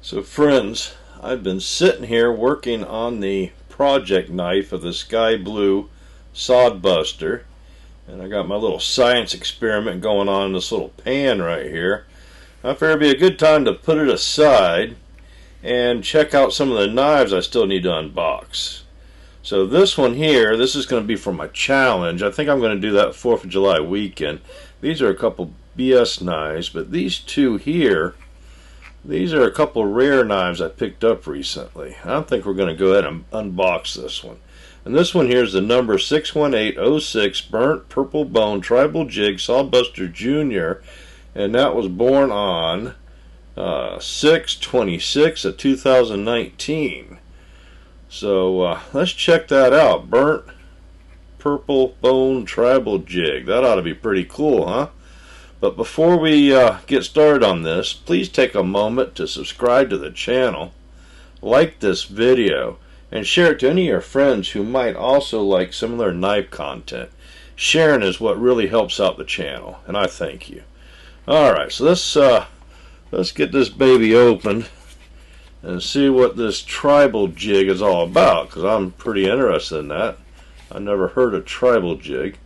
So friends, I've been sitting here working on the project knife of the sky blue Sodbuster, and I got my little science experiment going on in this little pan right here. I figured it'd be a good time to put it aside and check out some of the knives I still need to unbox. So this one here, this is going to be for my challenge. I think I'm going to do that 4th of July weekend. These are a couple BS knives, but these two here, these are a couple rare knives I picked up recently. I think we're going to go ahead and unbox this one. And this one here is the number 61806 Burnt Purple Bone Tribal Jig Sodbuster Jr. And that was born on 6/26 of 2019. So let's check that out. Burnt Purple Bone Tribal Jig. That ought to be pretty cool, huh? But before we get started on this, please take a moment to subscribe to the channel, like this video, and share it to any of your friends who might also like similar knife content. Sharing is what really helps out the channel, and I thank you. Alright, so let's get this baby opened and see what this tribal jig is all about, because I'm pretty interested in that. I never heard of tribal jig.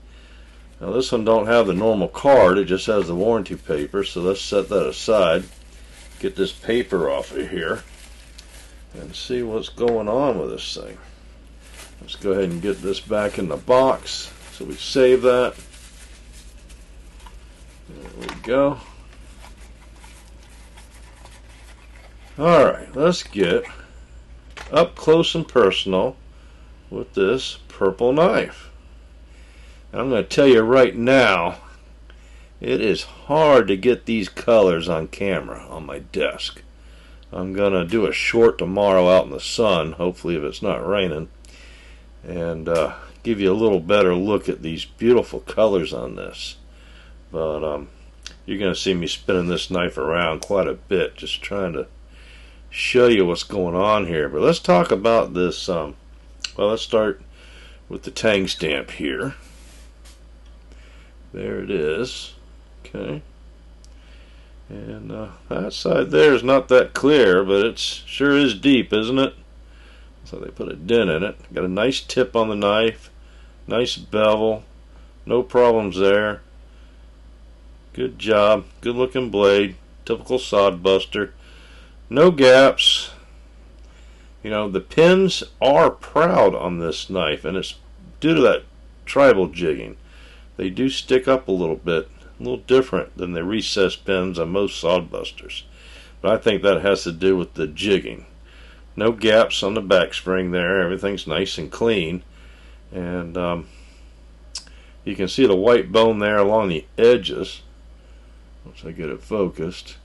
Now this one don't have the normal card, it just has the warranty paper, so let's set that aside, get this paper off of here, and see what's going on with this thing. Let's go ahead and get this back in the box, so we save that. There we go. Alright, let's get up close and personal with this purple knife. I'm going to tell you right now, it is hard to get these colors on camera on my desk. I'm going to do a short tomorrow out in the sun, hopefully if it's not raining, and give you a little better look at these beautiful colors on this. But you're going to see me spinning this knife around quite a bit, just trying to show you what's going on here. But let's talk about this. Well, let's start with the tang stamp here. There it is. Okay. And that side there is not that clear, but it sure is deep, isn't it? So they put a dent in it. Got a nice tip on the knife. Nice bevel. No problems there. Good job. Good looking blade. Typical Sodbuster. No gaps. You know, the pins are proud on this knife, and it's due to that tribal jigging. They do stick up a little bit, a little different than the recessed pins on most Sodbusters. But I think that has to do with the jigging. No gaps on the back spring there. Everything's nice and clean. And you can see the white bone there along the edges. Once I get it focused.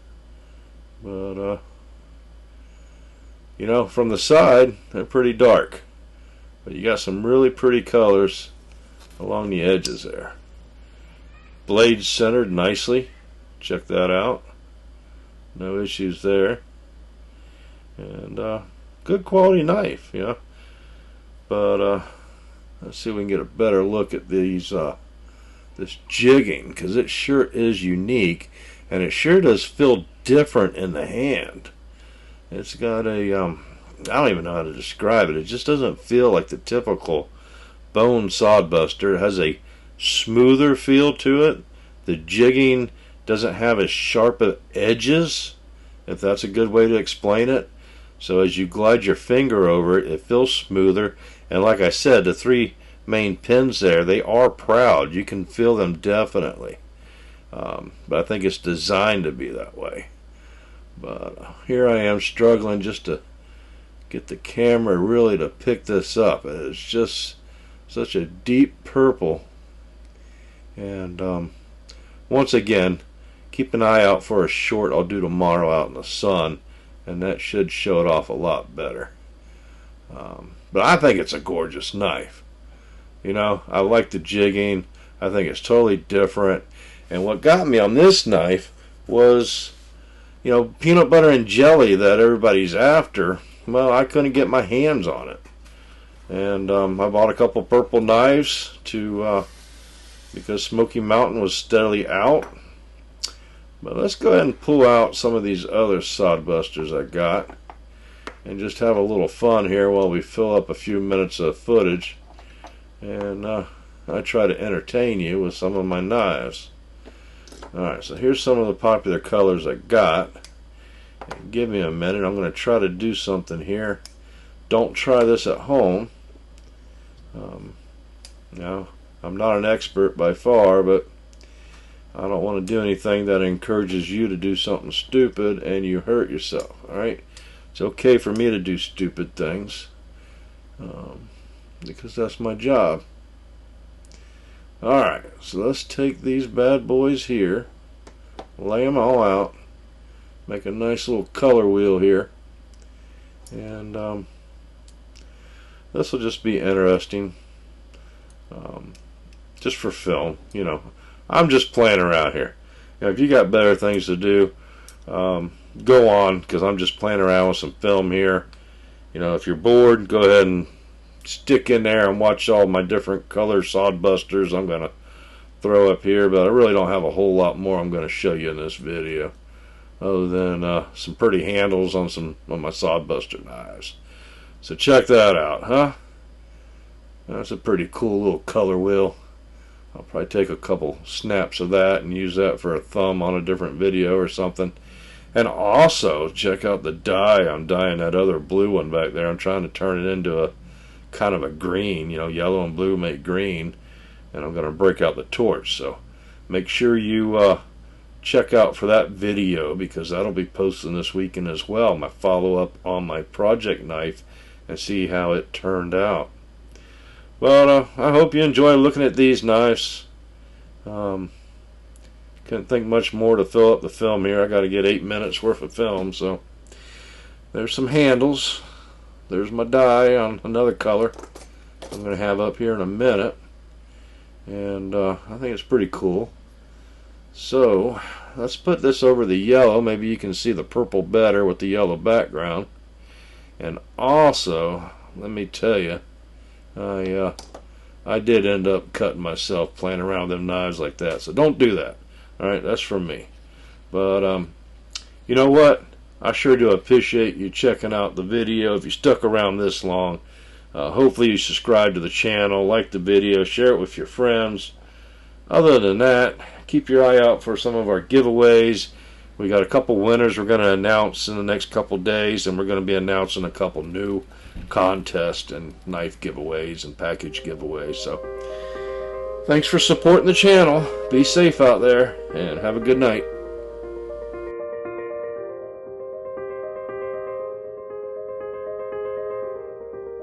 But, you know, from the side, they're pretty dark. But you got some really pretty colors along the edges there. Blade centered nicely. Check that out. No issues there. And good quality knife, you know. But let's see if we can get a better look at these this jigging, because it sure is unique, and it sure does feel different in the hand. It's got a I don't even know how to describe it. It just doesn't feel like the typical bone Sodbuster. It has a smoother feel to it. The jigging doesn't have as sharp of edges, if that's a good way to explain it. So as you glide your finger over it, it feels smoother. And like I said, the three main pins there, they are proud. You can feel them definitely. But I think it's designed to be that way. But here I am struggling just to get the camera really to pick this up. It's just such a deep purple. And once again, keep an eye out for a short I'll do tomorrow out in the sun, and that should show it off a lot better. But I think it's a gorgeous knife. You know, I like the jigging. I think it's totally different. And what got me on this knife was, you know, peanut butter and jelly that everybody's after. Well, I couldn't get my hands on it. And I bought a couple purple knives to because Smoky Mountain was steadily out. But let's go ahead and pull out some of these other Sodbusters I got and just have a little fun here while we fill up a few minutes of footage, and I try to entertain you with some of my knives. Alright, so here's some of the popular colors I got. And give me a minute, I'm going to try to do something here. Don't try this at home. Now, I'm not an expert by far, but I don't want to do anything that encourages you to do something stupid and you hurt yourself. Alright? It's okay for me to do stupid things, because that's my job. Alright, so let's take these bad boys here, lay them all out, make a nice little color wheel here, and this will just be interesting, just for film. You know, I'm just playing around here. You know, if you got better things to do, go on, because I'm just playing around with some film here. You know, if you're bored, go ahead and stick in there and watch all my different color Sodbusters I'm going to throw up here, but I really don't have a whole lot more I'm going to show you in this video, other than some pretty handles on some of my Sodbuster knives. So check that out, huh? That's a pretty cool little color wheel. I'll probably take a couple snaps of that and use that for a thumb on a different video or something. And also, check out the dye. I'm dyeing that other blue one back there. I'm trying to turn it into a kind of a green. You know, yellow and blue make green. And I'm going to break out the torch. So make sure you check out for that video, because that'll be posting this weekend as well. My follow-up on my project knife, and see how it turned out. Well, I hope you enjoy looking at these knives. Couldn't think much more to fill up the film here. I got to get 8 minutes worth of film. So there's some handles. There's my die on another color I'm going to have up here in a minute, and I think it's pretty cool. So let's put this over the yellow. Maybe you can see the purple better with the yellow background. And also, let me tell you, I did end up cutting myself playing around with them knives like that. So don't do that. Alright, that's from me. But, you know what? I sure do appreciate you checking out the video. If you stuck around this long, hopefully you subscribe to the channel, like the video, share it with your friends. Other than that, keep your eye out for some of our giveaways. We got a couple winners we're going to announce in the next couple days, and we're going to be announcing a couple new contest and knife giveaways and package giveaways. So thanks for supporting the channel. Be safe out there, and have a good night.